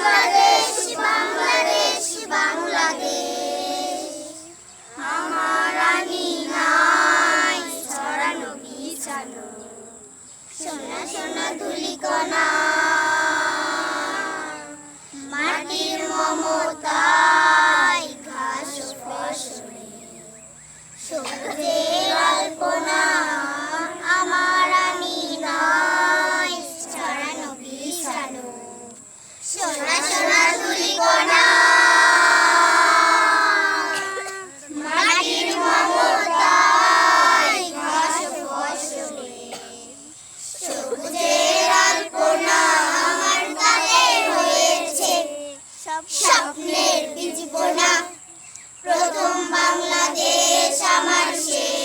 বাংলাদেশ বাংলাদেশ বাংলাদেশ আমার রানী নাই ছড়ানো বিছানো সোনা সোনা ধুলিকণা মাটির মমতায় ঘাস ফসলে সবুজের আলপনা আমার রানী নাই ছড়ানো বিছানো সোনা সোনা ধুলিকণা মাটির মমতায় ঘাস ফসলে সবুজের আলপনা আমার গায়ে হয়েছে স্বপ্নের বীজ বোনা প্রথম বাংলাদেশ আমার শেষ